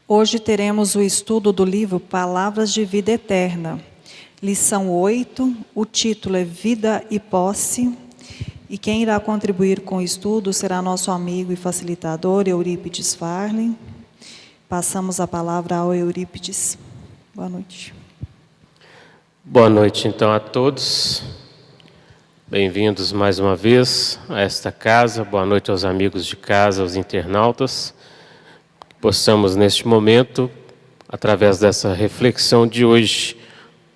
Hoje teremos o estudo do livro Palavras de Vida Eterna, lição 8, o título é Vida e Posse, e quem irá contribuir com o estudo será nosso amigo e facilitador, Eurípides Farley. Passamos a palavra ao Eurípides. Boa noite. Boa noite, então, a todos. Bem-vindos mais uma vez a esta casa. Boa noite aos amigos de casa, aos internautas. Possamos, neste momento, através dessa reflexão de hoje,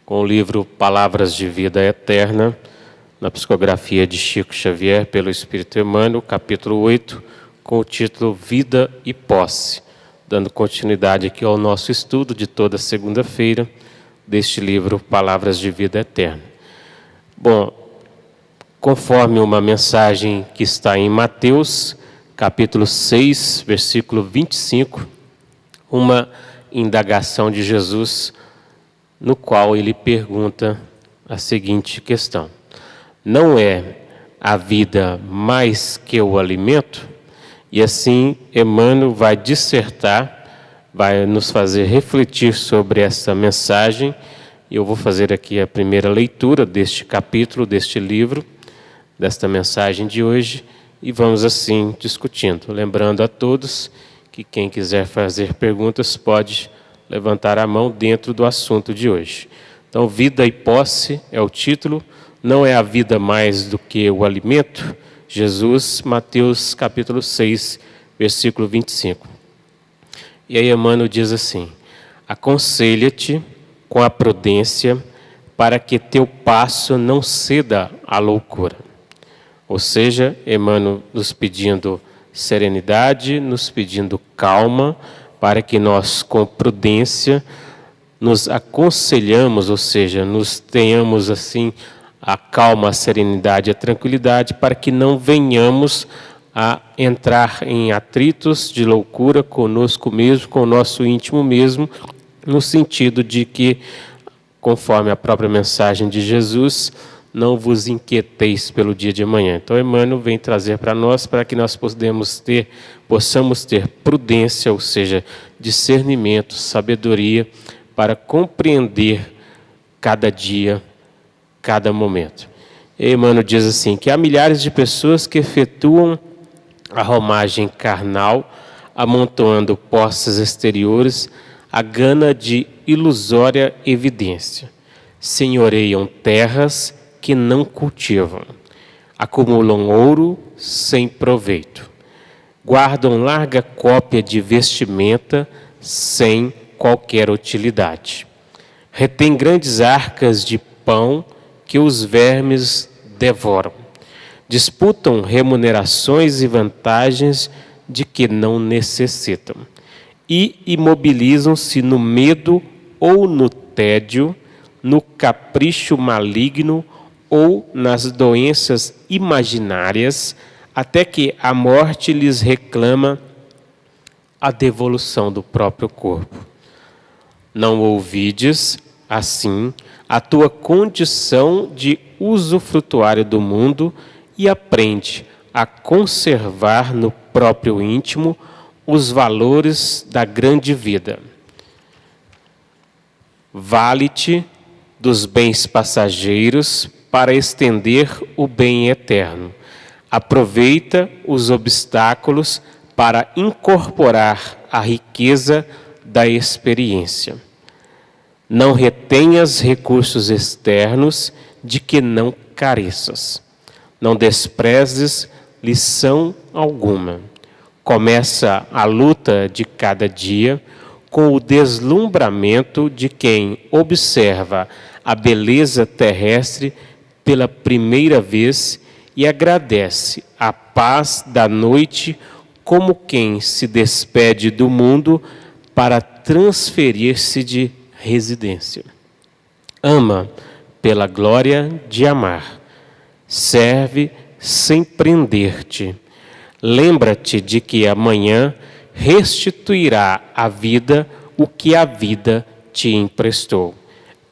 com o livro Palavras de Vida Eterna, na psicografia de Chico Xavier, pelo Espírito Emmanuel, capítulo 8, com o título Vida e Posse, dando continuidade aqui ao nosso estudo de toda segunda-feira, deste livro Palavras de Vida Eterna. Bom, conforme uma mensagem que está em Mateus, capítulo 6, versículo 25, uma indagação de Jesus, no qual ele pergunta a seguinte questão: não é a vida mais que o alimento? E assim Emmanuel vai dissertar, vai nos fazer refletir sobre essa mensagem. Eu vou fazer aqui a primeira leitura deste capítulo, deste livro, desta mensagem de hoje, e vamos assim discutindo. Lembrando a todos que quem quiser fazer perguntas pode levantar a mão dentro do assunto de hoje. Então, Vida e Posse é o título. Não é a vida mais do que o alimento? Jesus, Mateus capítulo 6, versículo 25. E aí Emmanuel diz assim: aconselha-te com a prudência para que teu passo não ceda à loucura. Ou seja, Emmanuel nos pedindo serenidade, nos pedindo calma, para que nós, com prudência, nos aconselhamos, ou seja, nos tenhamos assim a calma, a serenidade, a tranquilidade, para que não venhamos a entrar em atritos de loucura conosco mesmo, com o nosso íntimo mesmo, no sentido de que, conforme a própria mensagem de Jesus, não vos inquieteis pelo dia de amanhã. Então, Emmanuel vem trazer para nós, para que nós possamos ter prudência, ou seja, discernimento, sabedoria, para compreender cada dia, cada momento. E Emmanuel diz assim, que há milhares de pessoas que efetuam a romagem carnal, amontoando posses exteriores, a gana de ilusória evidência. Senhoreiam terras que não cultivam, acumulam ouro sem proveito, guardam larga cópia de vestimenta sem qualquer utilidade, retêm grandes arcas de pão que os vermes devoram, disputam remunerações e vantagens de que não necessitam e imobilizam-se no medo ou no tédio, no capricho maligno ou nas doenças imaginárias, até que a morte lhes reclama a devolução do próprio corpo. Não ouvides, assim, a tua condição de usufrutuário do mundo e aprende a conservar no próprio íntimo os valores da grande vida. Vale-te dos bens passageiros para estender o bem eterno. Aproveita os obstáculos para incorporar a riqueza da experiência. Não retenhas recursos externos de que não careças. Não desprezes lição alguma. Começa a luta de cada dia com o deslumbramento de quem observa a beleza terrestre pela primeira vez e agradece a paz da noite como quem se despede do mundo para transferir-se de residência. Ama pela glória de amar. Serve sem prender-te. Lembra-te de que amanhã restituirá à vida o que a vida te emprestou.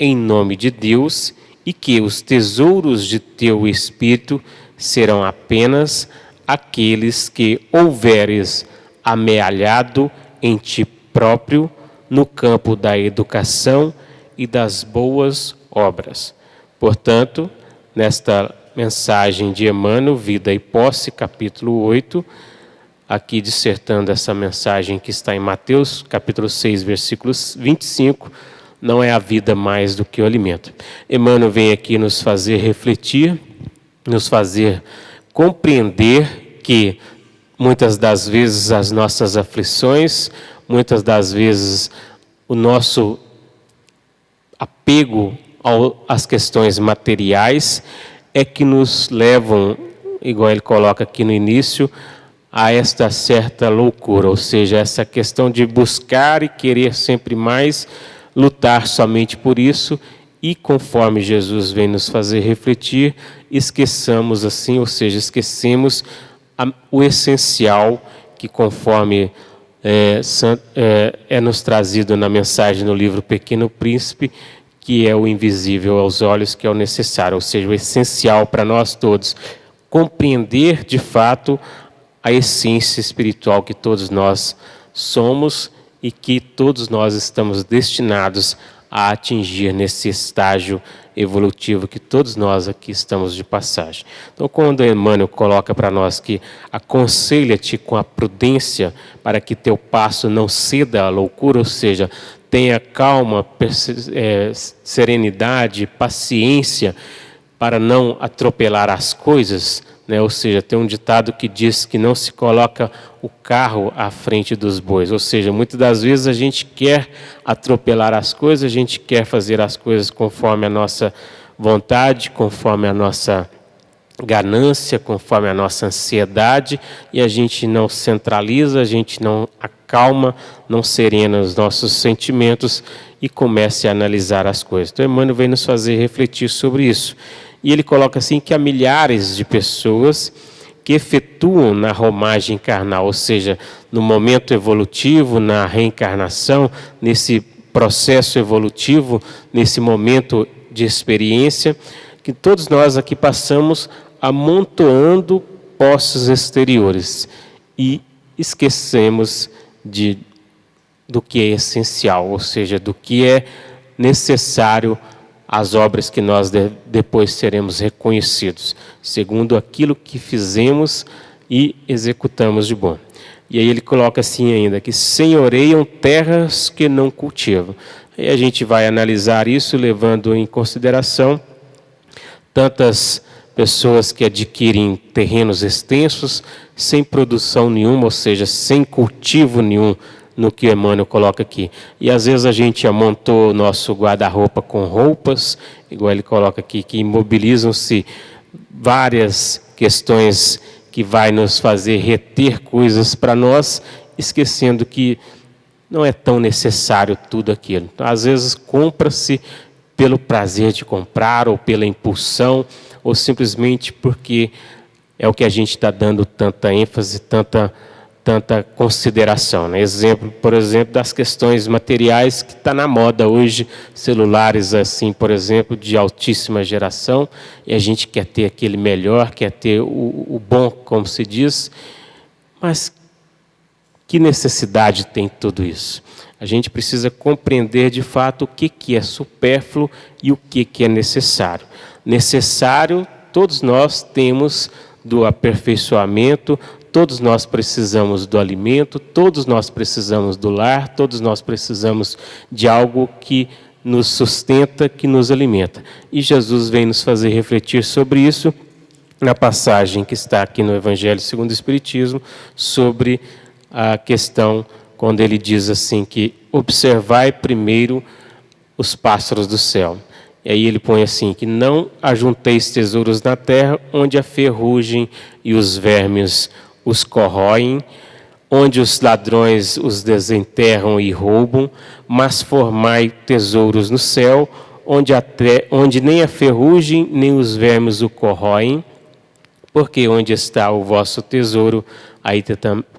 Em nome de Deus, e que os tesouros de teu espírito serão apenas aqueles que houveres amealhado em ti próprio no campo da educação e das boas obras. Portanto, nesta mensagem de Emmanuel, Vida e Posse, capítulo 8, aqui dissertando essa mensagem que está em Mateus, capítulo 6, versículo 25, não é a vida mais do que o alimento. Emmanuel vem aqui nos fazer refletir, nos fazer compreender que muitas das vezes as nossas aflições, muitas das vezes o nosso apego às questões materiais é que nos levam, igual ele coloca aqui no início, a esta certa loucura, ou seja, essa questão de buscar e querer sempre mais, lutar somente por isso e, conforme Jesus vem nos fazer refletir, esqueçamos assim, ou seja, esquecemos o essencial que, conforme é nos trazido na mensagem no livro Pequeno Príncipe, que é o invisível aos olhos, que é o necessário, ou seja, o essencial para nós todos, compreender de fato a essência espiritual que todos nós somos e que todos nós estamos destinados a atingir nesse estágio evolutivo que todos nós aqui estamos de passagem. Então, quando Emmanuel coloca para nós que aconselha-te com a prudência para que teu passo não ceda à loucura, ou seja, tenha calma, serenidade, paciência para não atropelar as coisas, né? Ou seja, tem um ditado que diz que não se coloca o carro à frente dos bois. Ou seja, muitas das vezes a gente quer atropelar as coisas, a gente quer fazer as coisas conforme a nossa vontade, conforme a nossa ganância, conforme a nossa ansiedade, e a gente não centraliza, a gente não acalma, não serena os nossos sentimentos e começa a analisar as coisas. Então, Emmanuel vem nos fazer refletir sobre isso. E ele coloca assim que há milhares de pessoas que efetuam na romagem carnal, ou seja, no momento evolutivo, na reencarnação, nesse processo evolutivo, nesse momento de experiência, que todos nós aqui passamos amontoando posses exteriores e esquecemos do que é essencial, ou seja, do que é necessário as obras que nós depois seremos reconhecidos, segundo aquilo que fizemos e executamos de bom. E aí ele coloca assim ainda, que senhoreiam terras que não cultivam. Aí a gente vai analisar isso, levando em consideração tantas pessoas que adquirem terrenos extensos, sem produção nenhuma, ou seja, sem cultivo nenhum, no que Emmanuel coloca aqui. E às vezes a gente amontou o nosso guarda-roupa com roupas, igual ele coloca aqui, que imobilizam-se várias questões que vai nos fazer reter coisas para nós, esquecendo que não é tão necessário tudo aquilo. Então, às vezes compra-se pelo prazer de comprar, ou pela impulsão, ou simplesmente porque é o que a gente está dando tanta ênfase, tanta consideração, né? Exemplo, por exemplo, das questões materiais que está na moda hoje, celulares assim, por exemplo, de altíssima geração, e a gente quer ter aquele melhor, quer ter o bom, como se diz, mas que necessidade tem tudo isso? A gente precisa compreender de fato o que é supérfluo e o que é necessário. Necessário, todos nós temos do aperfeiçoamento, todos nós precisamos do alimento, todos nós precisamos do lar, todos nós precisamos de algo que nos sustenta, que nos alimenta. E Jesus vem nos fazer refletir sobre isso na passagem que está aqui no Evangelho segundo o Espiritismo, sobre a questão quando ele diz assim que observai primeiro os pássaros do céu. E aí ele põe assim, que não ajunteis tesouros na terra, onde a ferrugem e os vermes os corroem, onde os ladrões os desenterram e roubam, mas formai tesouros no céu, onde nem a ferrugem nem os vermes o corroem, porque onde está o vosso tesouro, aí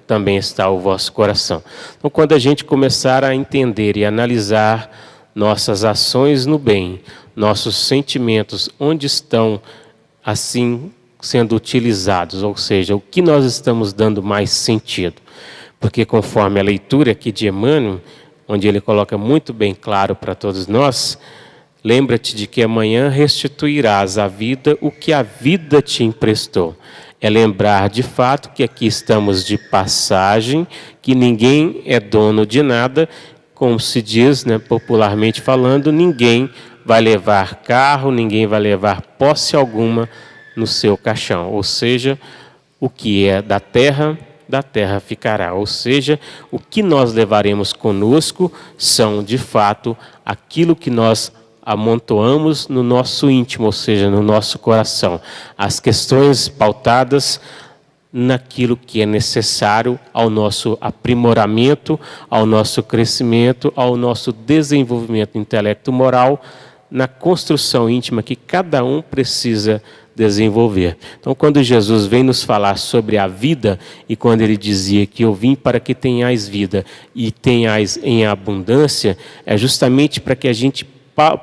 também está o vosso coração. Então, quando a gente começar a entender e analisar nossas ações no bem, nossos sentimentos, onde estão assim sendo utilizados, ou seja, o que nós estamos dando mais sentido. Porque conforme a leitura aqui de Emmanuel, onde ele coloca muito bem claro para todos nós, lembra-te de que amanhã restituirás à vida o que a vida te emprestou. É lembrar de fato que aqui estamos de passagem, que ninguém é dono de nada, como se diz, né, popularmente falando, ninguém vai levar carro, ninguém vai levar posse alguma no seu caixão. Ou seja, o que é da terra ficará. Ou seja, o que nós levaremos conosco são, de fato, aquilo que nós amontoamos no nosso íntimo, ou seja, no nosso coração. As questões pautadas naquilo que é necessário ao nosso aprimoramento, ao nosso crescimento, ao nosso desenvolvimento intelecto-moral, na construção íntima que cada um precisa desenvolver. Então, quando Jesus vem nos falar sobre a vida, e quando ele dizia que eu vim para que tenhais vida e tenhais em abundância, é justamente para que a gente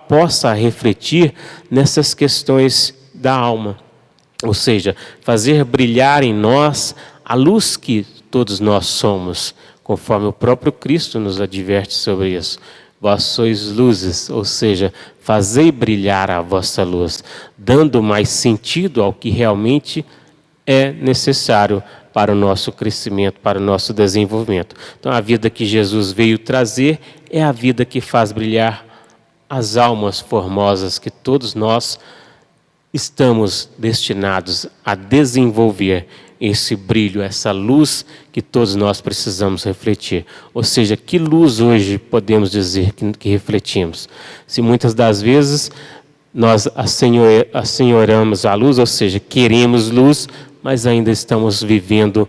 possa refletir nessas questões da alma. Ou seja, fazer brilhar em nós a luz que todos nós somos, conforme o próprio Cristo nos adverte sobre isso. Vós sois luzes, ou seja, fazei brilhar a vossa luz, dando mais sentido ao que realmente é necessário para o nosso crescimento, para o nosso desenvolvimento. Então, a vida que Jesus veio trazer é a vida que faz brilhar as almas formosas que todos nós estamos destinados a desenvolver esse brilho, essa luz que todos nós precisamos refletir. Ou seja, que luz hoje podemos dizer que refletimos? Se muitas das vezes nós assenhoramos a luz, ou seja, queremos luz, mas ainda estamos vivendo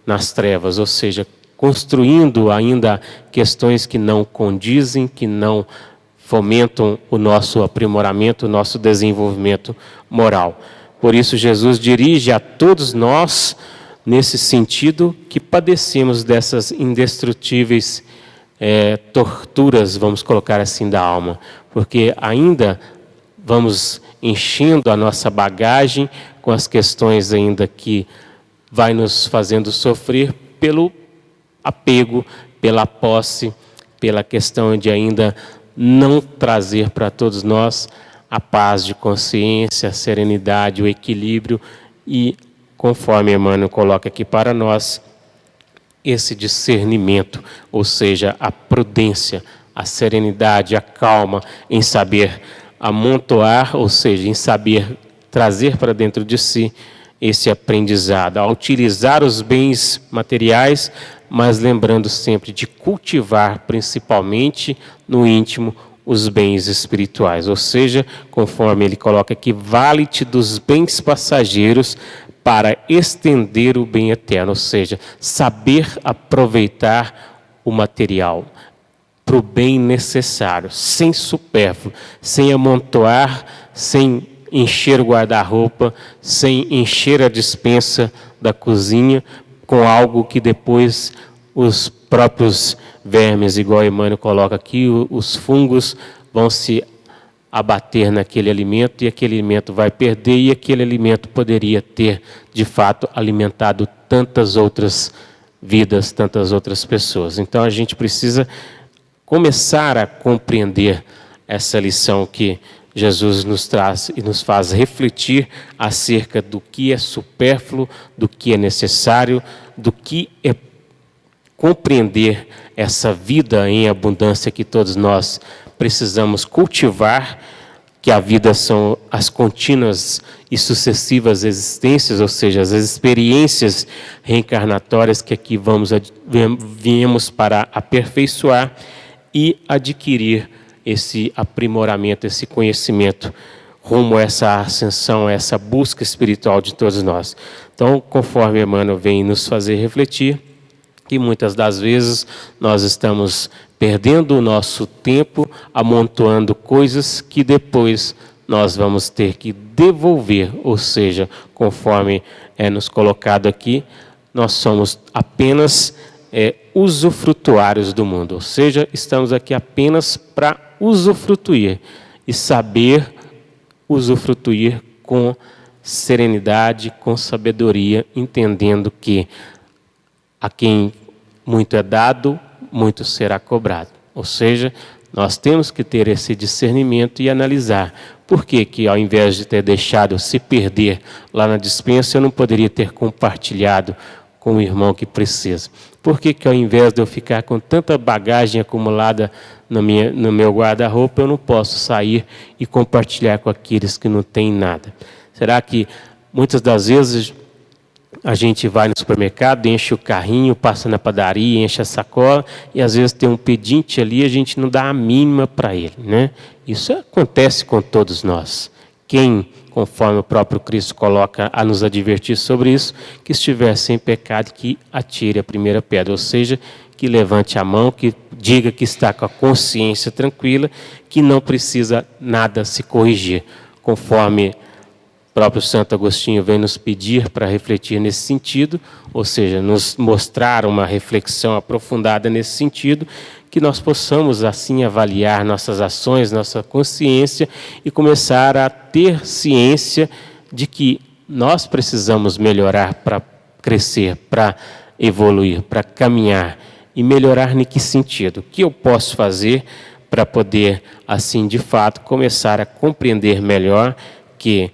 nas trevas, ou seja, construindo ainda questões que não condizem, que não fomentam o nosso aprimoramento, o nosso desenvolvimento moral. Por isso, Jesus dirige a todos nós, nesse sentido, que padecemos dessas indestrutíveis torturas, vamos colocar assim, da alma. Porque ainda vamos enchendo a nossa bagagem com as questões ainda que vai nos fazendo sofrer pelo apego, pela posse, pela questão de ainda não trazer para todos nós a paz de consciência, a serenidade, o equilíbrio e, conforme Emmanuel coloca aqui para nós, esse discernimento, ou seja, a prudência, a serenidade, a calma em saber amontoar, ou seja, em saber trazer para dentro de si esse aprendizado, a utilizar os bens materiais, mas lembrando sempre de cultivar principalmente no íntimo os bens espirituais. Ou seja, conforme ele coloca aqui, vale-te dos bens passageiros para estender o bem eterno. Ou seja, saber aproveitar o material para o bem necessário, sem supérfluo, sem amontoar, sem encher o guarda-roupa, sem encher a despensa da cozinha com algo que depois os próprios vermes, igual Emmanuel coloca aqui, os fungos vão se abater naquele alimento e aquele alimento vai perder e aquele alimento poderia ter, de fato, alimentado tantas outras vidas, tantas outras pessoas. Então a gente precisa começar a compreender essa lição que Jesus nos traz e nos faz refletir acerca do que é supérfluo, do que é necessário, do que é compreender essa vida em abundância que todos nós precisamos cultivar, que a vida são as contínuas e sucessivas existências, ou seja, as experiências reencarnatórias que aqui viemos para aperfeiçoar e adquirir esse aprimoramento, esse conhecimento rumo a essa ascensão, a essa busca espiritual de todos nós. Então, conforme Emmanuel vem nos fazer refletir, que muitas das vezes nós estamos perdendo o nosso tempo amontoando coisas que depois nós vamos ter que devolver, ou seja, conforme é nos colocado aqui, nós somos apenas usufrutuários do mundo, ou seja, estamos aqui apenas para usufruir e saber usufruir com serenidade, com sabedoria, entendendo que a quem muito é dado, muito será cobrado. Ou seja, nós temos que ter esse discernimento e analisar. Por que que ao invés de ter deixado se perder lá na despensa, eu não poderia ter compartilhado com o irmão que precisa? Por que que ao invés de eu ficar com tanta bagagem acumulada no meu guarda-roupa, eu não posso sair e compartilhar com aqueles que não têm nada? Será que muitas das vezes a gente vai no supermercado, enche o carrinho, passa na padaria, enche a sacola, e às vezes tem um pedinte ali e a gente não dá a mínima para ele, né? Isso acontece com todos nós. Quem, conforme o próprio Cristo coloca a nos advertir sobre isso, que estiver sem pecado, que atire a primeira pedra, ou seja, que levante a mão, que diga que está com a consciência tranquila, que não precisa nada se corrigir, conforme o próprio Santo Agostinho vem nos pedir para refletir nesse sentido, ou seja, nos mostrar uma reflexão aprofundada nesse sentido, que nós possamos assim avaliar nossas ações, nossa consciência e começar a ter ciência de que nós precisamos melhorar para crescer, para evoluir, para caminhar. E melhorar em que sentido? O que eu posso fazer para poder, assim, de fato, começar a compreender melhor que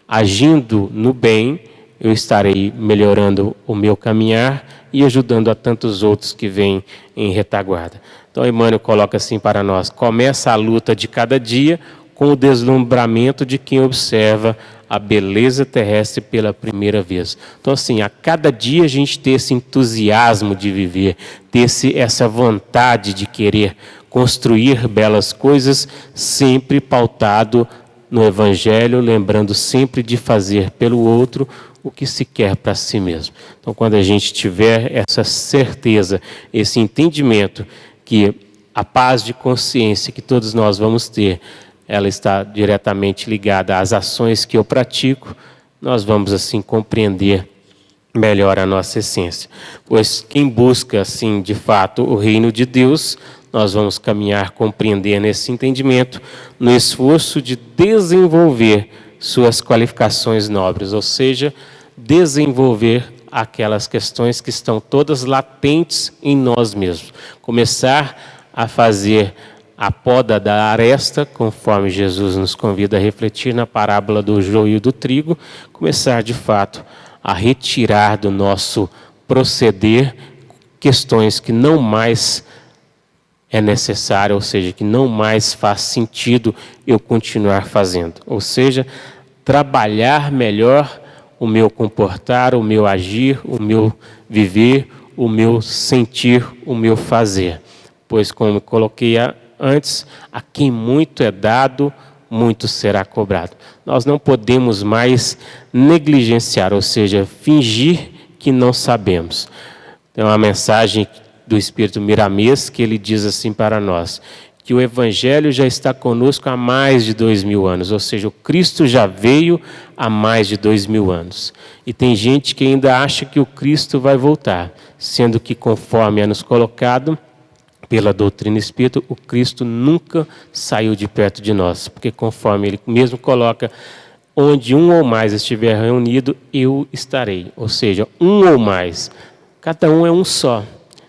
agindo no bem, eu estarei melhorando o meu caminhar e ajudando a tantos outros que vêm em retaguarda. Então, Emmanuel coloca assim para nós: começa a luta de cada dia com o deslumbramento de quem observa a beleza terrestre pela primeira vez. Então, assim, a cada dia a gente ter esse entusiasmo de viver, ter essa vontade de querer construir belas coisas, sempre pautado no Evangelho, lembrando sempre de fazer pelo outro o que se quer para si mesmo. Então, quando a gente tiver essa certeza, esse entendimento que a paz de consciência que todos nós vamos ter, ela está diretamente ligada às ações que eu pratico, nós vamos assim compreender melhor a nossa essência. Pois quem busca assim de fato o reino de Deus, nós vamos caminhar, compreender nesse entendimento, no esforço de desenvolver suas qualificações nobres, ou seja, desenvolver aquelas questões que estão todas latentes em nós mesmos. Começar a fazer a poda da aresta, conforme Jesus nos convida a refletir na parábola do joio e do trigo, começar de fato a retirar do nosso proceder questões que não mais é necessário, ou seja, que não mais faz sentido eu continuar fazendo. Ou seja, trabalhar melhor o meu comportar, o meu agir, o meu viver, o meu sentir, o meu fazer. Pois, como coloquei antes, a quem muito é dado, muito será cobrado. Nós não podemos mais negligenciar, ou seja, fingir que não sabemos. Tem uma mensagem do Espírito Miramês, que ele diz assim para nós, que o Evangelho já está conosco há mais de 2000 anos, ou seja, o Cristo já veio há mais de 2000 anos. E tem gente que ainda acha que o Cristo vai voltar, sendo que, conforme é nos colocado pela doutrina espírita, o Cristo nunca saiu de perto de nós, porque conforme ele mesmo coloca, onde um ou mais estiver reunido, eu estarei. Ou seja, um ou mais, cada um é um só.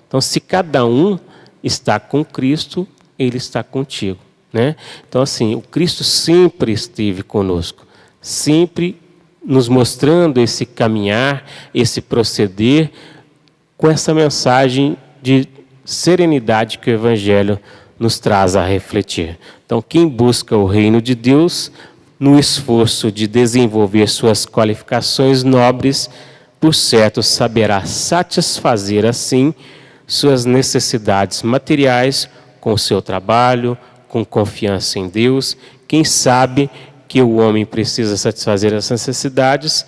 Então, se cada um está com Cristo, ele está contigo, né? Então, assim, o Cristo sempre esteve conosco, sempre nos mostrando esse caminhar, esse proceder, com essa mensagem de serenidade que o Evangelho nos traz a refletir. Então, quem busca o reino de Deus, no esforço de desenvolver suas qualificações nobres, por certo saberá satisfazer assim suas necessidades materiais com o seu trabalho, com confiança em Deus. Quem sabe que o homem precisa satisfazer essas necessidades,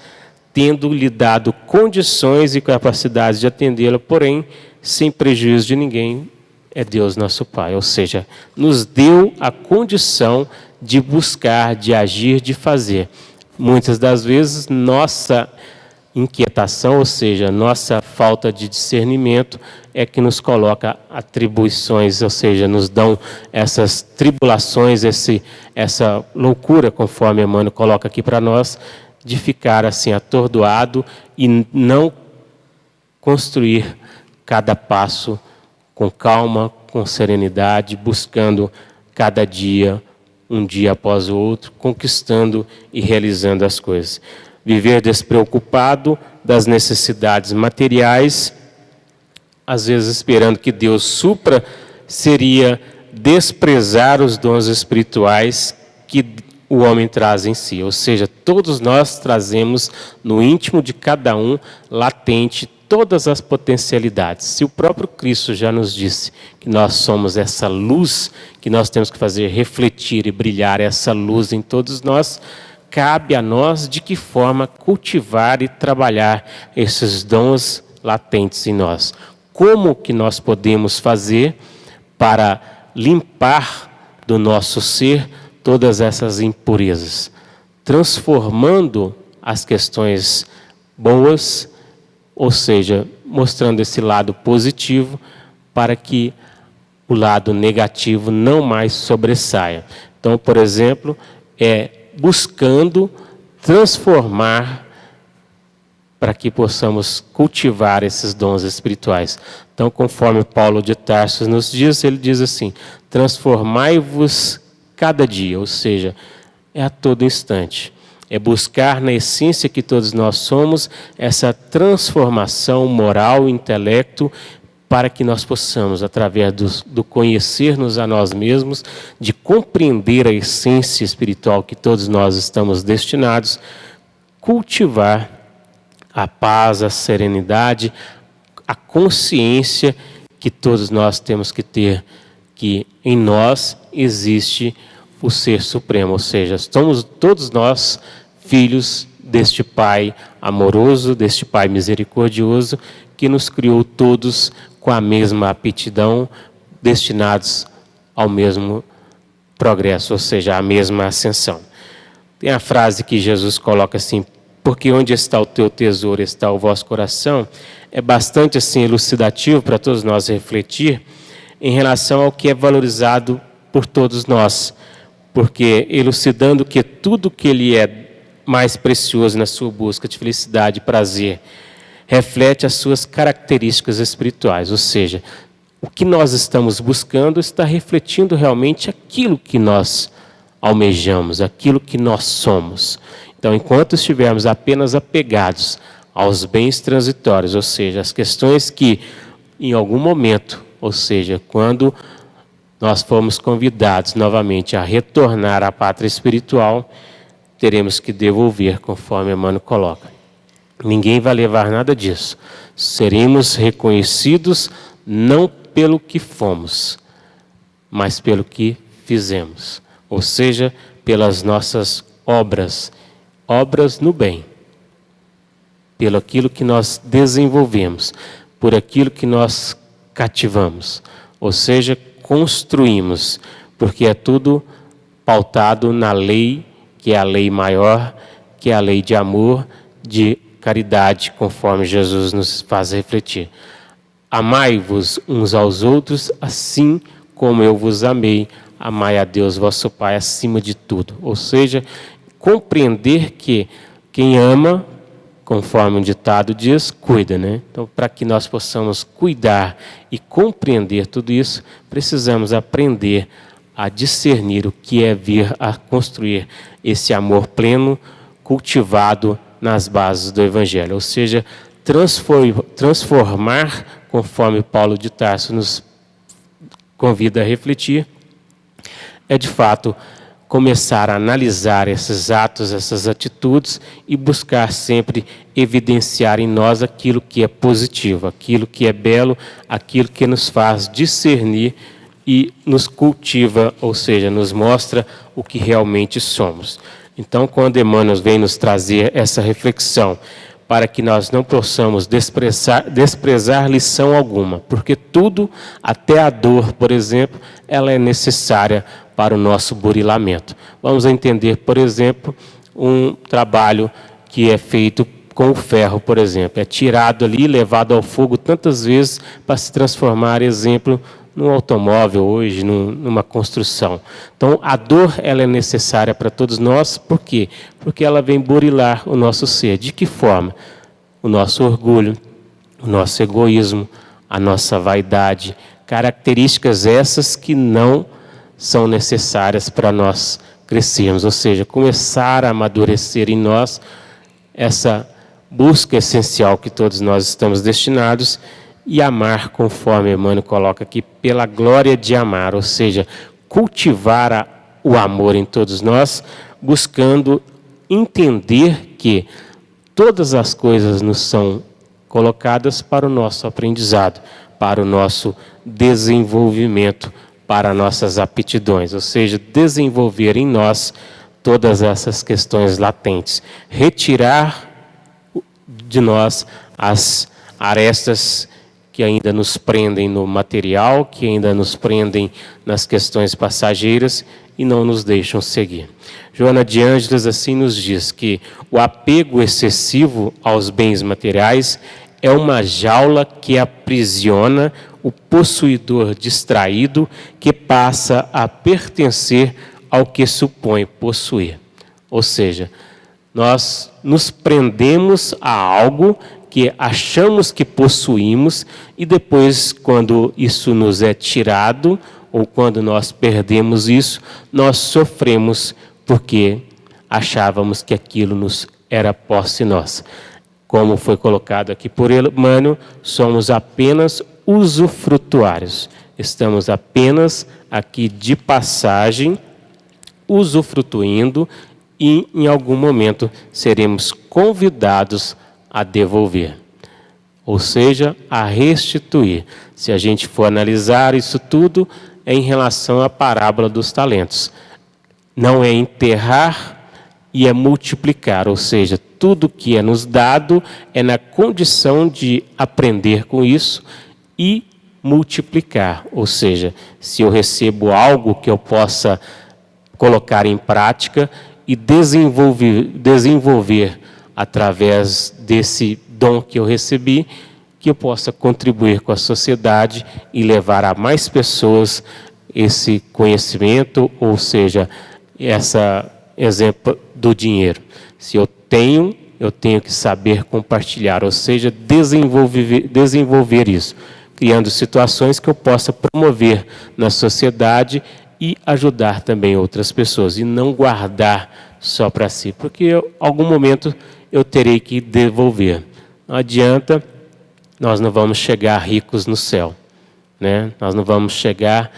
tendo-lhe dado condições e capacidades de atendê-la, porém, sem prejuízo de ninguém, é Deus nosso Pai. Ou seja, nos deu a condição de buscar, de agir, de fazer. Muitas das vezes, nossa inquietação, ou seja, nossa falta de discernimento é que nos coloca atribuições, ou seja, nos dão essas tribulações, essa loucura, conforme Emmanuel coloca aqui para nós, de ficar assim atordoado e não construir cada passo com calma, com serenidade, buscando cada dia, um dia após o outro, conquistando e realizando as coisas. Viver despreocupado das necessidades materiais, às vezes esperando que Deus supra, seria desprezar os dons espirituais que o homem traz em si. Ou seja, todos nós trazemos no íntimo de cada um latente todas as potencialidades. Se o próprio Cristo já nos disse que nós somos essa luz, que nós temos que fazer refletir e brilhar essa luz em todos nós, cabe a nós de que forma cultivar e trabalhar esses dons latentes em nós. Como que nós podemos fazer para limpar do nosso ser todas essas impurezas? Transformando as questões boas, ou seja, mostrando esse lado positivo para que o lado negativo não mais sobressaia. Então, por exemplo, buscando transformar para que possamos cultivar esses dons espirituais. Então, conforme Paulo de Tarso nos diz, ele diz assim: transformai-vos cada dia, ou seja, é a todo instante. É buscar na essência que todos nós somos essa transformação moral, intelecto, para que nós possamos, através do conhecer-nos a nós mesmos, de compreender a essência espiritual que todos nós estamos destinados, cultivar a paz, a serenidade, a consciência que todos nós temos que ter, que em nós existe o Ser Supremo, ou seja, somos todos nós filhos deste Pai amoroso, deste Pai misericordioso, que nos criou todos com a mesma aptidão, destinados ao mesmo progresso, ou seja, à mesma ascensão. Tem a frase que Jesus coloca assim: porque onde está o teu tesouro, está o vosso coração. É bastante assim elucidativo para todos nós refletir em relação ao que é valorizado por todos nós, porque elucidando que tudo que ele é mais precioso na sua busca de felicidade e prazer reflete as suas características espirituais, ou seja, o que nós estamos buscando está refletindo realmente aquilo que nós almejamos, aquilo que nós somos. Então, enquanto estivermos apenas apegados aos bens transitórios, ou seja, as questões que em algum momento, ou seja, quando nós formos convidados novamente a retornar à pátria espiritual, teremos que devolver, conforme Emmanuel coloca. Ninguém vai levar nada disso. Seremos reconhecidos não pelo que fomos, mas pelo que fizemos. Ou seja, pelas nossas obras no bem, pelo aquilo que nós desenvolvemos, por aquilo que nós cativamos, ou seja, construímos, porque é tudo pautado na lei, que é a lei maior, que é a lei de amor, de caridade, conforme Jesus nos faz refletir. Amai-vos uns aos outros, assim como eu vos amei. Amai a Deus, vosso Pai, acima de tudo. Ou seja, compreender que quem ama, conforme um ditado diz, cuida, né? Então, para que nós possamos cuidar e compreender tudo isso, precisamos aprender a discernir o que é vir a construir esse amor pleno, cultivado nas bases do Evangelho. Ou seja, transformar, conforme Paulo de Tarso nos convida a refletir, é de fato começar a analisar esses atos, essas atitudes e buscar sempre evidenciar em nós aquilo que é positivo, aquilo que é belo, aquilo que nos faz discernir e nos cultiva, ou seja, nos mostra o que realmente somos. Então, quando Emmanuel vem nos trazer essa reflexão, para que nós não possamos desprezar lição alguma, porque tudo, até a dor, por exemplo, ela é necessária para o nosso burilamento. Vamos entender, por exemplo, um trabalho que é feito com o ferro, por exemplo. É tirado ali, levado ao fogo tantas vezes para se transformar, exemplo, num automóvel hoje, numa construção. Então, a dor ela é necessária para todos nós, por quê? Porque ela vem burilar o nosso ser. De que forma? O nosso orgulho, o nosso egoísmo, a nossa vaidade. Características essas que não são necessárias para nós crescermos, ou seja, começar a amadurecer em nós essa busca essencial que todos nós estamos destinados e amar, conforme Emmanuel coloca aqui, pela glória de amar, ou seja, cultivar o amor em todos nós, buscando entender que todas as coisas nos são colocadas para o nosso aprendizado, para o nosso desenvolvimento, para nossas aptidões, ou seja, desenvolver em nós todas essas questões latentes, retirar de nós as arestas que ainda nos prendem no material, que ainda nos prendem nas questões passageiras e não nos deixam seguir. Joana de Ângeles assim nos diz que o apego excessivo aos bens materiais é uma jaula que aprisiona o possuidor distraído que passa a pertencer ao que supõe possuir. Ou seja, nós nos prendemos a algo que achamos que possuímos e depois, quando isso nos é tirado ou quando nós perdemos isso, nós sofremos porque achávamos que aquilo nos era posse nossa. Como foi colocado aqui por Emmanuel, somos apenas usufrutuários. Estamos apenas aqui de passagem, usufruindo e em algum momento seremos convidados a devolver. Ou seja, a restituir. Se a gente for analisar isso tudo, é em relação à parábola dos talentos. Não é enterrar e é multiplicar, ou seja, tudo que é nos dado é na condição de aprender com isso e multiplicar. Ou seja, se eu recebo algo que eu possa colocar em prática e desenvolver através desse dom que eu recebi, que eu possa contribuir com a sociedade e levar a mais pessoas esse conhecimento, ou seja, essa exemplo do dinheiro. Se eu tenho que saber compartilhar, ou seja, desenvolver isso, criando situações que eu possa promover na sociedade e ajudar também outras pessoas, e não guardar só para si, porque em algum momento eu terei que devolver. Não adianta, nós não vamos chegar ricos no céu, né? Nós não vamos chegar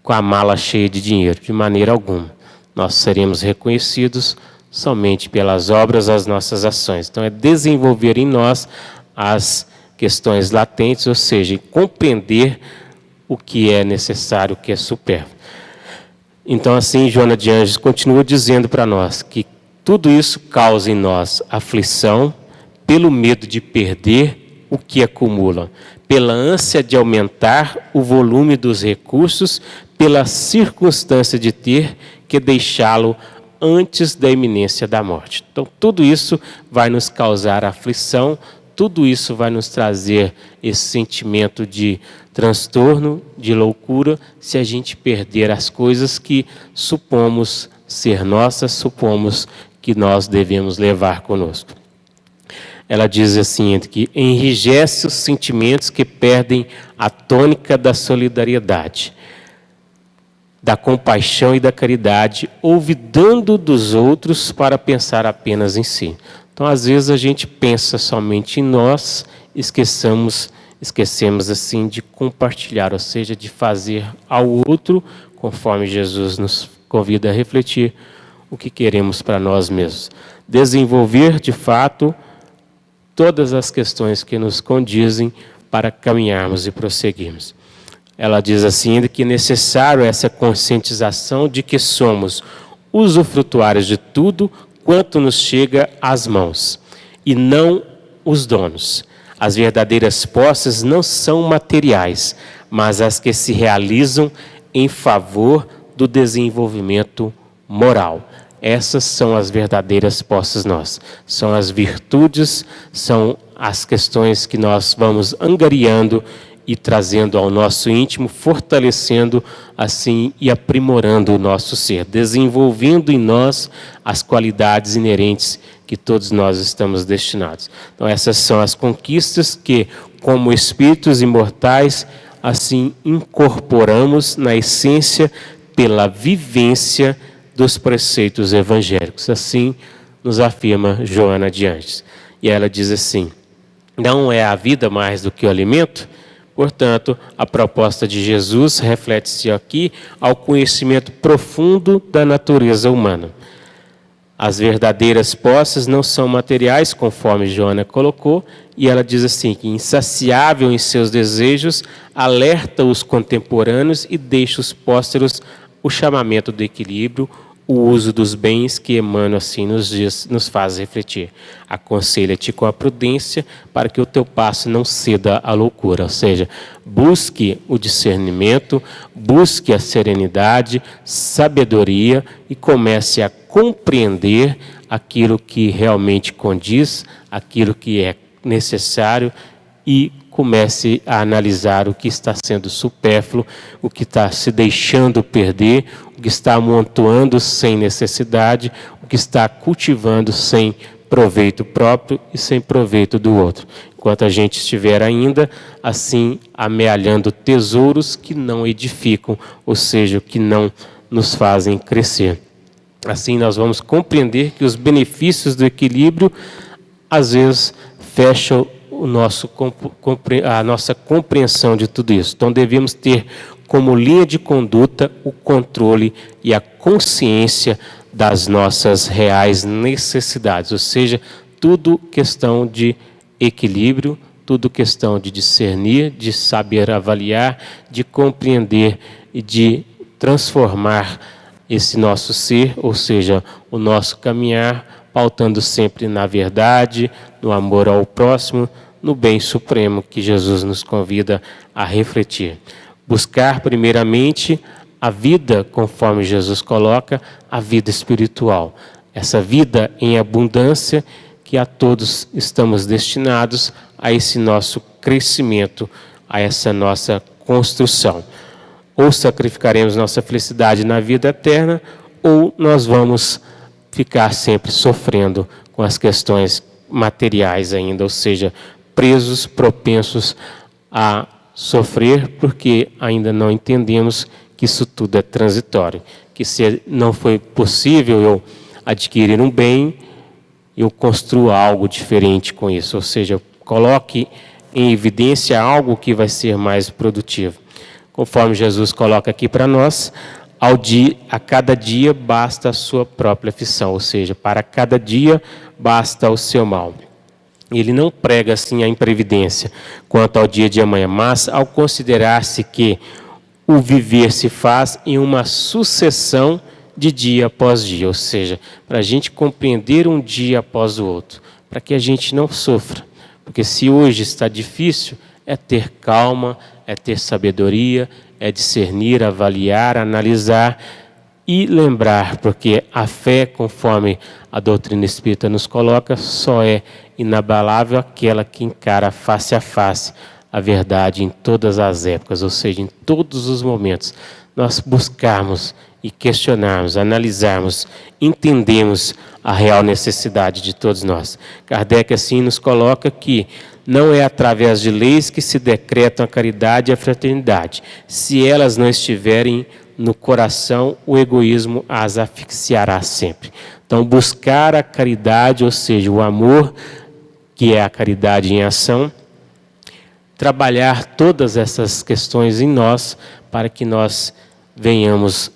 com a mala cheia de dinheiro, de maneira alguma. Nós seremos reconhecidos somente pelas obras das nossas ações. Então, é desenvolver em nós as questões latentes, ou seja, compreender o que é necessário, o que é supérfluo. Então, assim, Joana de Ângeles continua dizendo para nós que tudo isso causa em nós aflição, pelo medo de perder o que acumula, pela ânsia de aumentar o volume dos recursos, pela circunstância de ter que deixá-lo antes da iminência da morte. Então, tudo isso vai nos causar aflição, tudo isso vai nos trazer esse sentimento de transtorno, de loucura, se a gente perder as coisas que supomos ser nossas, supomos que nós devemos levar conosco. Ela diz assim, que enrijece os sentimentos que perdem a tônica da solidariedade, da compaixão e da caridade, olvidando dos outros para pensar apenas em si. Então, às vezes, a gente pensa somente em nós, esquecemos assim de compartilhar, ou seja, de fazer ao outro, conforme Jesus nos convida a refletir, o que queremos para nós mesmos. Desenvolver, de fato, todas as questões que nos condizem para caminharmos e prosseguirmos. Ela diz assim, que é necessário essa conscientização de que somos usufrutuários de tudo quanto nos chega às mãos, e não os donos. As verdadeiras posses não são materiais, mas as que se realizam em favor do desenvolvimento moral. Essas são as verdadeiras posses nossas. São as virtudes, são as questões que nós vamos angariando e trazendo ao nosso íntimo, fortalecendo assim e aprimorando o nosso ser, desenvolvendo em nós as qualidades inerentes que todos nós estamos destinados. Então essas são as conquistas que, como espíritos imortais, assim incorporamos na essência pela vivência dos preceitos evangélicos. Assim nos afirma Joana de Ângeles. E ela diz assim: não é a vida mais do que o alimento? Portanto, a proposta de Jesus reflete-se aqui ao conhecimento profundo da natureza humana. As verdadeiras posses não são materiais, conforme Joana colocou, e ela diz assim, que insaciável em seus desejos, alerta os contemporâneos e deixa os pósteros o chamamento do equilíbrio, o uso dos bens que Emmanuel assim nos faz refletir. Aconselha-te com a prudência para que o teu passo não ceda à loucura. Ou seja, busque o discernimento, busque a serenidade, sabedoria e comece a compreender aquilo que realmente condiz, aquilo que é necessário e comece a analisar o que está sendo supérfluo, o que está se deixando perder, o que está amontoando sem necessidade, o que está cultivando sem proveito próprio e sem proveito do outro. Enquanto a gente estiver ainda assim amealhando tesouros que não edificam, ou seja, que não nos fazem crescer. Assim nós vamos compreender que os benefícios do equilíbrio às vezes fecham a nossa compreensão de tudo isso. Então devemos ter como linha de conduta o controle e a consciência das nossas reais necessidades, ou seja, tudo questão de equilíbrio, tudo questão de discernir, de saber avaliar, de compreender e de transformar esse nosso ser, ou seja, o nosso caminhar, pautando sempre na verdade, no amor ao próximo, no bem supremo que Jesus nos convida a refletir. Buscar primeiramente a vida, conforme Jesus coloca, a vida espiritual. Essa vida em abundância que a todos estamos destinados a esse nosso crescimento, a essa nossa construção. Ou sacrificaremos nossa felicidade na vida eterna, ou nós vamos ficar sempre sofrendo com as questões materiais ainda, ou seja, presos, propensos a sofrer, porque ainda não entendemos que isso tudo é transitório, que se não foi possível eu adquirir um bem, eu construo algo diferente com isso, ou seja, coloque em evidência algo que vai ser mais produtivo. Conforme Jesus coloca aqui para nós, a cada dia basta a sua própria aflição, ou seja, para cada dia basta o seu mal. Ele não prega assim a imprevidência quanto ao dia de amanhã, mas ao considerar-se que o viver se faz em uma sucessão de dia após dia, ou seja, para a gente compreender um dia após o outro, para que a gente não sofra, porque se hoje está difícil, é ter calma, é ter sabedoria, é discernir, avaliar, analisar e lembrar, porque a fé, conforme a doutrina espírita nos coloca, só é inabalável aquela que encara face a face a verdade em todas as épocas, ou seja, em todos os momentos. Nós buscarmos e questionarmos, analisarmos, entendemos a real necessidade de todos nós. Kardec assim nos coloca que não é através de leis que se decretam a caridade e a fraternidade. Se elas não estiverem no coração, o egoísmo as asfixiará sempre. Então, buscar a caridade, ou seja, o amor, que é a caridade em ação, trabalhar todas essas questões em nós, para que nós venhamos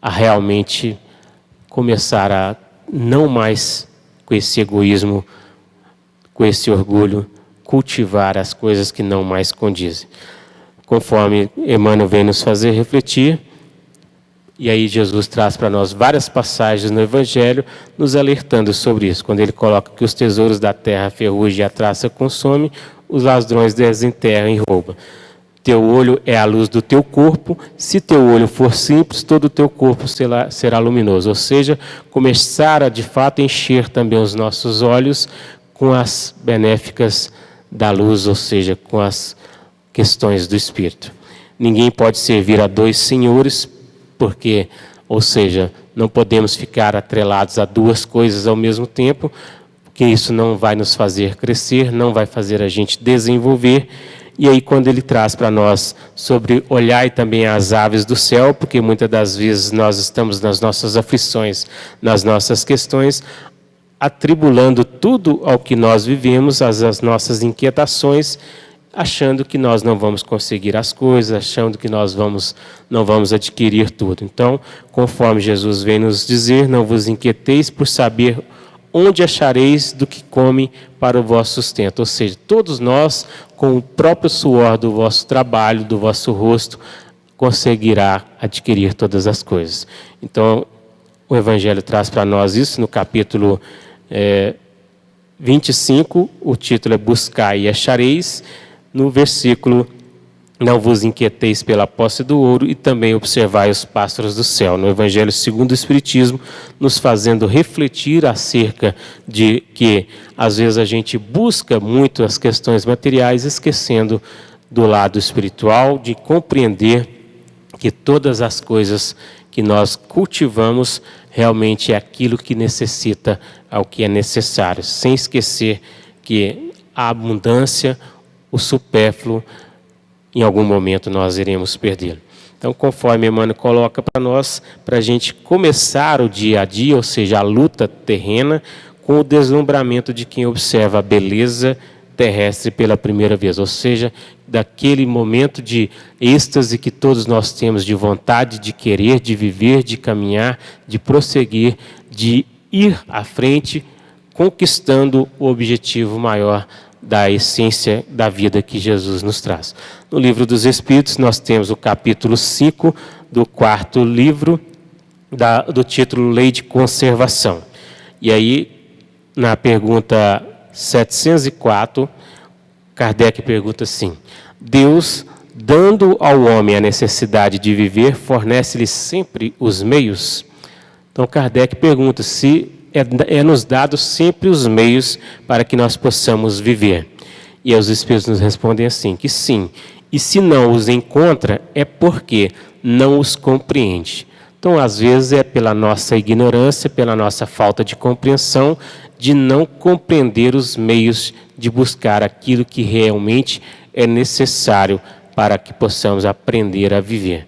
a realmente começar a não mais com esse egoísmo, com esse orgulho, cultivar as coisas que não mais condizem. Conforme Emmanuel vem nos fazer refletir, e aí Jesus traz para nós várias passagens no Evangelho, nos alertando sobre isso. Quando ele coloca que os tesouros da terra, a ferrugem e a traça consomem, os ladrões desenterram e roubam. Teu olho é a luz do teu corpo, se teu olho for simples, todo o teu corpo será luminoso. Ou seja, começar a de fato encher também os nossos olhos com as benéficas da luz, ou seja, com as questões do Espírito. Ninguém pode servir a dois senhores, porque, ou seja, não podemos ficar atrelados a duas coisas ao mesmo tempo, porque isso não vai nos fazer crescer, não vai fazer a gente desenvolver. E aí quando ele traz para nós sobre olhar também as aves do céu, porque muitas das vezes nós estamos nas nossas aflições, nas nossas questões, atribulando tudo ao que nós vivemos, as nossas inquietações, achando que nós não vamos conseguir as coisas, achando que nós não vamos adquirir tudo. Então, conforme Jesus vem nos dizer, não vos inquieteis por saber onde achareis do que come para o vosso sustento. Ou seja, todos nós, com o próprio suor do vosso trabalho, do vosso rosto, conseguirá adquirir todas as coisas. Então, o Evangelho traz para nós isso no capítulo 25, o título é Buscai e achareis, no versículo não vos inquieteis pela posse do ouro e também observai os pássaros do céu. No Evangelho segundo o Espiritismo, nos fazendo refletir acerca de que, às vezes, a gente busca muito as questões materiais, esquecendo do lado espiritual, de compreender que todas as coisas que nós cultivamos realmente é aquilo que necessita, ao que é necessário, sem esquecer que a abundância, o supérfluo, em algum momento nós iremos perdê-lo. Então, conforme Emmanuel coloca para nós, para a gente começar o dia a dia, ou seja, a luta terrena, com o deslumbramento de quem observa a beleza terrestre pela primeira vez, ou seja, daquele momento de êxtase que todos nós temos de vontade, de querer, de viver, de caminhar, de prosseguir, de ir à frente, conquistando o objetivo maior da essência da vida que Jesus nos traz. No Livro dos Espíritos, nós temos o capítulo 5 do 4º livro, do título Lei de Conservação. E aí, na pergunta 704, Kardec pergunta assim: Deus, dando ao homem a necessidade de viver, fornece-lhe sempre os meios? Então, Kardec pergunta se nos dado sempre os meios para que nós possamos viver. E os Espíritos nos respondem assim, que sim. E se não os encontra, é porque não os compreende. Então, às vezes, é pela nossa ignorância, pela nossa falta de compreensão, de não compreender os meios de buscar aquilo que realmente é necessário para que possamos aprender a viver.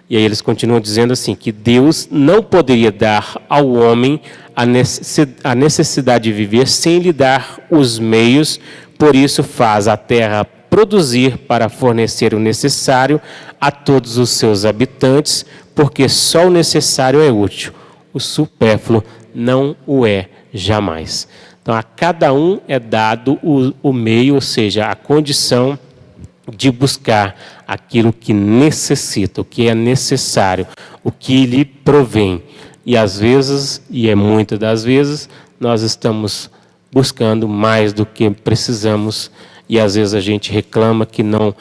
E aí eles continuam dizendo assim, que Deus não poderia dar ao homem a necessidade de viver sem lhe dar os meios, por isso faz a terra produzir para fornecer o necessário a todos os seus habitantes, porque só o necessário é útil, o supérfluo não o é jamais. Então a cada um é dado o meio, ou seja, a condição de buscar aquilo que necessita, o que é necessário, o que lhe provém. E às vezes, e é muitas das vezes, nós estamos buscando mais do que precisamos e às vezes a gente reclama que não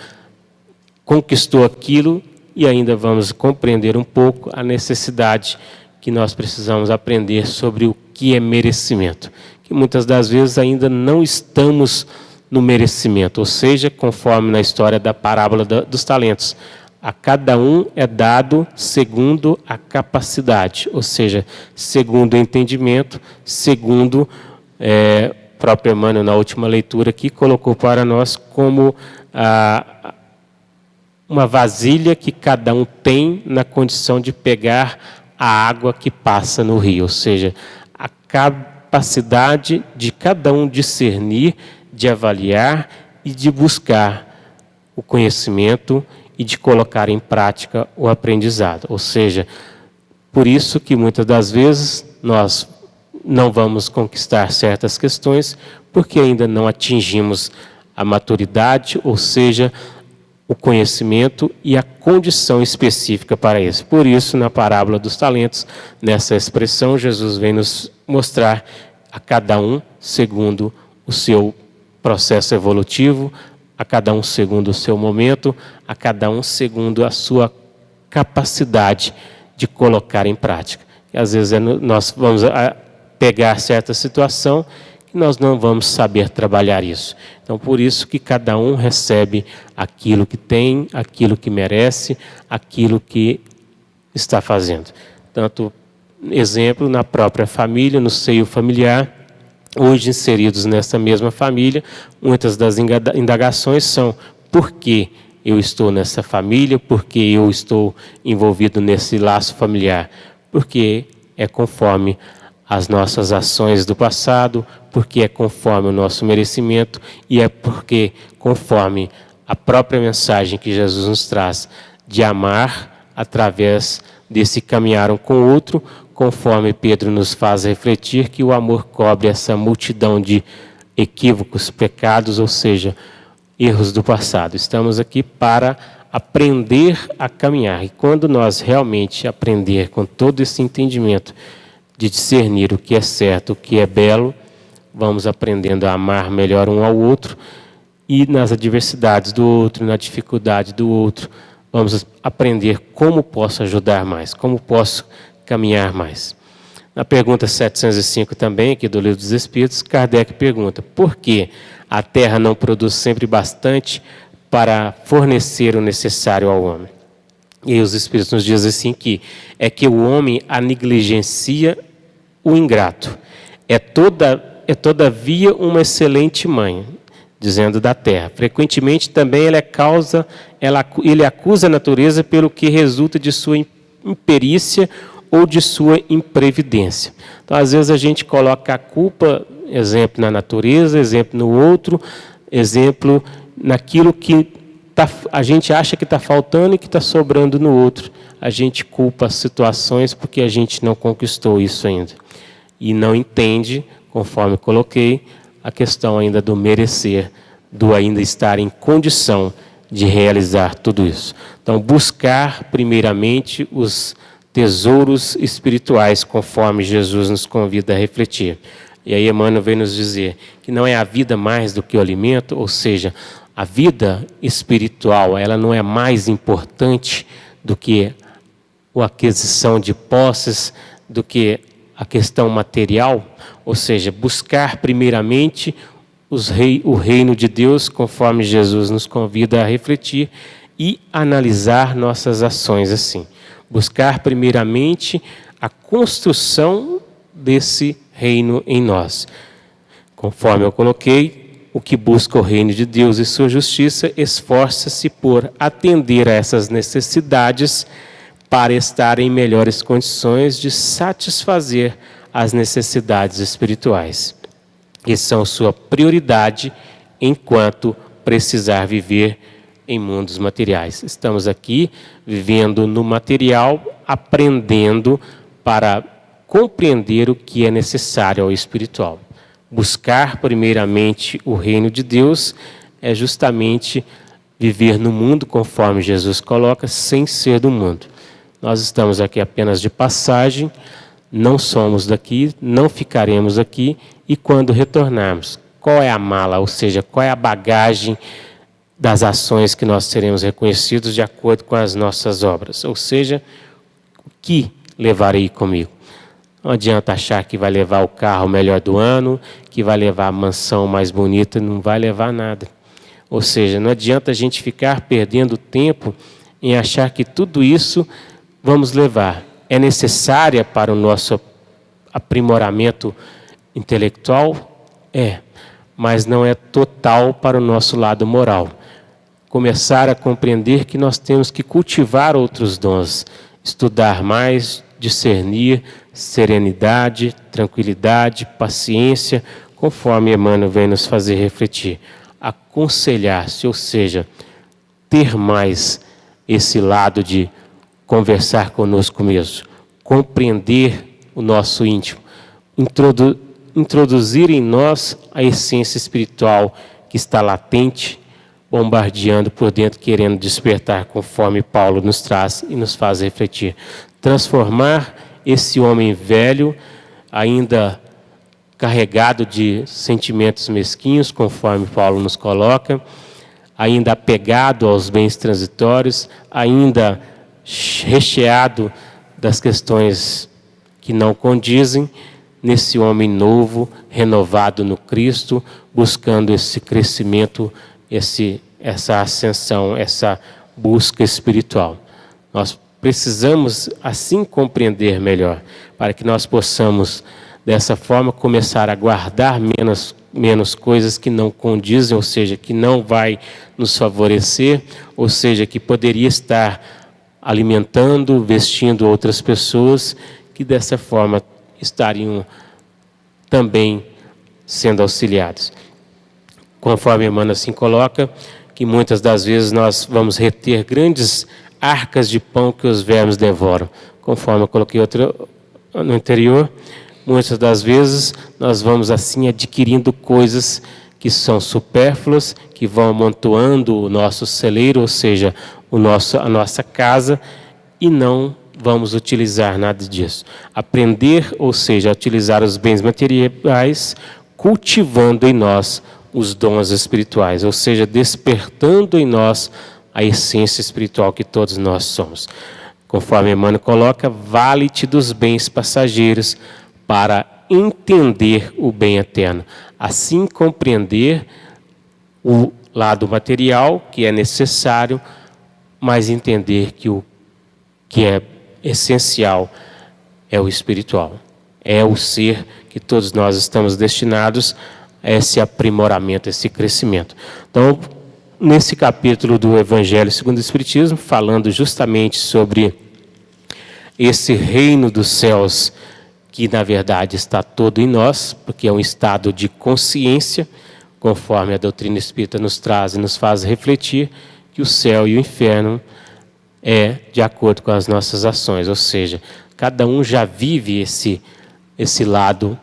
conquistou aquilo e ainda vamos compreender um pouco a necessidade que nós precisamos aprender sobre o que é merecimento. Que muitas das vezes ainda não estamos no merecimento, ou seja, conforme na história da parábola dos talentos, a cada um é dado segundo a capacidade, ou seja, segundo o entendimento, segundo próprio Emmanuel, na última leitura aqui, colocou para nós como uma vasilha que cada um tem na condição de pegar a água que passa no rio, ou seja, a capacidade de cada um discernir, de avaliar e de buscar o conhecimento e de colocar em prática o aprendizado. Ou seja, por isso que muitas das vezes nós não vamos conquistar certas questões porque ainda não atingimos a maturidade, ou seja, o conhecimento e a condição específica para isso. Por isso, na parábola dos talentos, nessa expressão, Jesus vem nos mostrar a cada um segundo o seu processo evolutivo, a cada um segundo o seu momento, a cada um segundo a sua capacidade de colocar em prática. E às vezes nós vamos pegar certa situação que nós não vamos saber trabalhar isso. Então, por isso que cada um recebe aquilo que tem, aquilo que merece, aquilo que está fazendo. Tanto exemplo, na própria família, no seio familiar, hoje inseridos nessa mesma família. Muitas das indagações são: por que eu estou nessa família? Por que eu estou envolvido nesse laço familiar? Porque é conforme as nossas ações do passado, porque é conforme o nosso merecimento e é porque conforme a própria mensagem que Jesus nos traz de amar através desse caminhar um com o outro, conforme Pedro nos faz refletir que o amor cobre essa multidão de equívocos, pecados, ou seja, erros do passado. Estamos aqui para aprender a caminhar. E quando nós realmente aprender com todo esse entendimento de discernir o que é certo, o que é belo, vamos aprendendo a amar melhor um ao outro, e nas adversidades do outro, na dificuldade do outro, vamos aprender como posso ajudar mais, como posso caminhar mais. Na pergunta 705 também, aqui do Livro dos Espíritos, Kardec pergunta: por que a terra não produz sempre bastante para fornecer o necessário ao homem? E os Espíritos nos dizem assim que é que o homem a negligencia o ingrato. É todavia uma excelente mãe, dizendo da terra. Frequentemente também ele acusa a natureza pelo que resulta de sua imperícia ou de sua imprevidência. Então, às vezes a gente coloca a culpa, exemplo na natureza, exemplo no outro, exemplo naquilo que a gente acha que está faltando e que está sobrando no outro. A gente culpa as situações porque a gente não conquistou isso ainda. E não entende, conforme coloquei, a questão ainda do merecer, do ainda estar em condição de realizar tudo isso. Então, buscar primeiramente os tesouros espirituais, conforme Jesus nos convida a refletir. E aí Emmanuel vem nos dizer que não é a vida mais do que o alimento, ou seja, a vida espiritual, ela não é mais importante do que a aquisição de posses, do que a questão material, ou seja, buscar primeiramente o reino de Deus, conforme Jesus nos convida a refletir, e analisar nossas ações assim. Buscar primeiramente a construção desse reino em nós. Conforme eu coloquei, o que busca o reino de Deus e sua justiça, esforça-se por atender a essas necessidades para estar em melhores condições de satisfazer as necessidades espirituais. E são sua prioridade enquanto precisar viver em mundos materiais. Estamos aqui vivendo no material, aprendendo para compreender o que é necessário ao espiritual. Buscar primeiramente o reino de Deus é justamente viver no mundo, conforme Jesus coloca, sem ser do mundo. Nós estamos aqui apenas de passagem, não somos daqui, não ficaremos aqui, e quando retornarmos, qual é a mala, ou seja, qual é a bagagem das ações que nós seremos reconhecidos de acordo com as nossas obras? Ou seja, o que levarei comigo? Não adianta achar que vai levar o carro melhor do ano, que vai levar a mansão mais bonita, não vai levar nada. Ou seja, não adianta a gente ficar perdendo tempo em achar que tudo isso vamos levar. É necessária para o nosso aprimoramento intelectual? É, mas não é total para o nosso lado moral. Começar a compreender que nós temos que cultivar outros dons, estudar mais, discernir, serenidade, tranquilidade, paciência, conforme Emmanuel vem nos fazer refletir. Aconselhar-se, ou seja, ter mais esse lado de conversar conosco mesmo, compreender o nosso íntimo, introduzir em nós a essência espiritual que está latente, bombardeando por dentro, querendo despertar, conforme Paulo nos traz e nos faz refletir. Transformar esse homem velho, ainda carregado de sentimentos mesquinhos, conforme Paulo nos coloca, ainda apegado aos bens transitórios, ainda recheado das questões que não condizem, nesse homem novo, renovado no Cristo, buscando esse crescimento, essa ascensão, essa busca espiritual. Nós precisamos assim compreender melhor, para que nós possamos, dessa forma, começar a guardar menos coisas que não condizem, ou seja, que não vai nos favorecer, ou seja, que poderia estar alimentando, vestindo outras pessoas, que dessa forma estariam também sendo auxiliados. Conforme a irmã assim coloca, que muitas das vezes nós vamos reter grandes arcas de pão que os vermes devoram. Conforme eu coloquei no anterior, muitas das vezes nós vamos assim adquirindo coisas que são supérfluas, que vão amontoando o nosso celeiro, ou seja, a nossa casa, e não vamos utilizar nada disso. Aprender, ou seja, a utilizar os bens materiais, cultivando em nós os dons espirituais, ou seja, despertando em nós a essência espiritual que todos nós somos. Conforme Emmanuel coloca, vale-te dos bens passageiros para entender o bem eterno. Assim compreender o lado material, que é necessário, mas entender que o que é essencial é o espiritual. É o ser que todos nós estamos destinados a esse aprimoramento, esse crescimento. Então, nesse capítulo do Evangelho segundo o Espiritismo, falando justamente sobre esse reino dos céus, que na verdade está todo em nós, porque é um estado de consciência, conforme a doutrina espírita nos traz e nos faz refletir, que o céu e o inferno é de acordo com as nossas ações, ou seja, cada um já vive esse lado,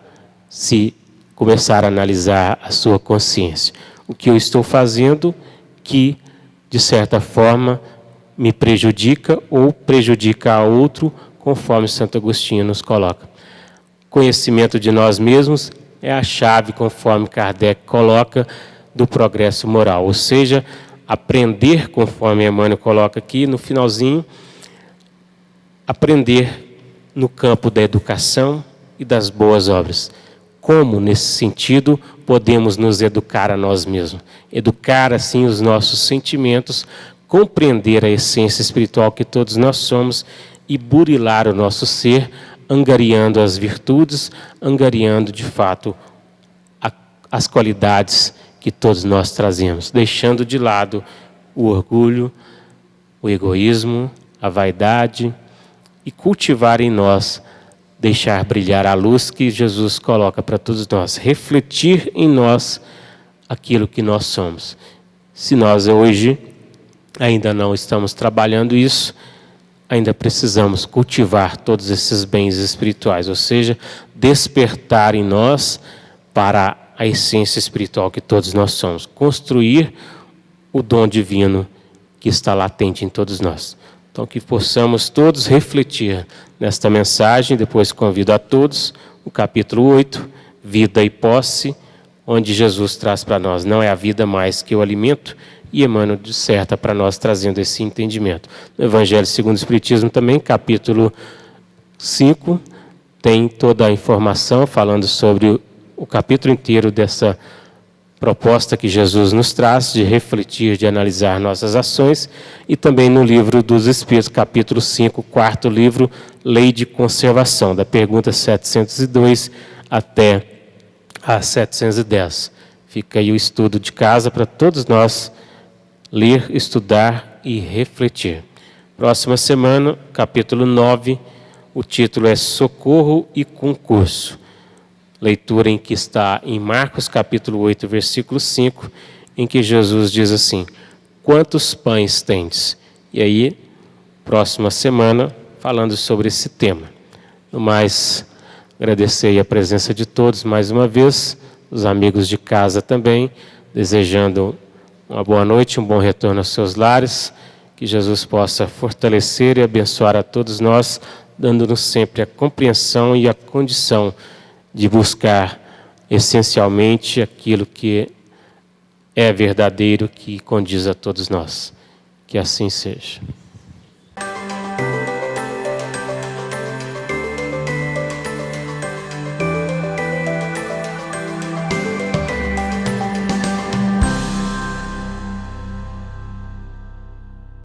se começar a analisar a sua consciência. O que eu estou fazendo que, de certa forma, me prejudica ou prejudica a outro, conforme Santo Agostinho nos coloca. Conhecimento de nós mesmos é a chave, conforme Kardec coloca, do progresso moral. Ou seja, aprender, conforme Emmanuel coloca aqui no finalzinho, aprender no campo da educação e das boas obras. Como, nesse sentido, podemos nos educar a nós mesmos? Educar, assim, os nossos sentimentos, compreender a essência espiritual que todos nós somos e burilar o nosso ser, angariando as virtudes, angariando, de fato, as qualidades que todos nós trazemos, deixando de lado o orgulho, o egoísmo, a vaidade e cultivar em nós, deixar brilhar a luz que Jesus coloca para todos nós, refletir em nós aquilo que nós somos. Se nós hoje ainda não estamos trabalhando isso, ainda precisamos cultivar todos esses bens espirituais, ou seja, despertar em nós para a essência espiritual que todos nós somos, construir o dom divino que está latente em todos nós. Então, que possamos todos refletir nesta mensagem. Depois convido a todos o capítulo 8, Vida e Posse, onde Jesus traz para nós, não é a vida mais que o alimento, e Emmanuel disserta para nós, trazendo esse entendimento. No Evangelho segundo o Espiritismo também, capítulo 5, tem toda a informação falando sobre o capítulo inteiro dessa proposta que Jesus nos traz de refletir, de analisar nossas ações, e também no livro dos Espíritos, capítulo 5, quarto livro, Lei de Conservação, da pergunta 702 até a 710. Fica aí o estudo de casa para todos nós ler, estudar e refletir. Próxima semana, capítulo 9, o título é Socorro e Concurso. Leitura em que está em Marcos capítulo 8, versículo 5, em que Jesus diz assim: quantos pães tendes? E aí, próxima semana, falando sobre esse tema. No mais, agradecer a presença de todos mais uma vez, os amigos de casa também, desejando uma boa noite, um bom retorno aos seus lares, que Jesus possa fortalecer e abençoar a todos nós, dando-nos sempre a compreensão e a condição de buscar essencialmente aquilo que é verdadeiro, que condiz a todos nós. Que assim seja.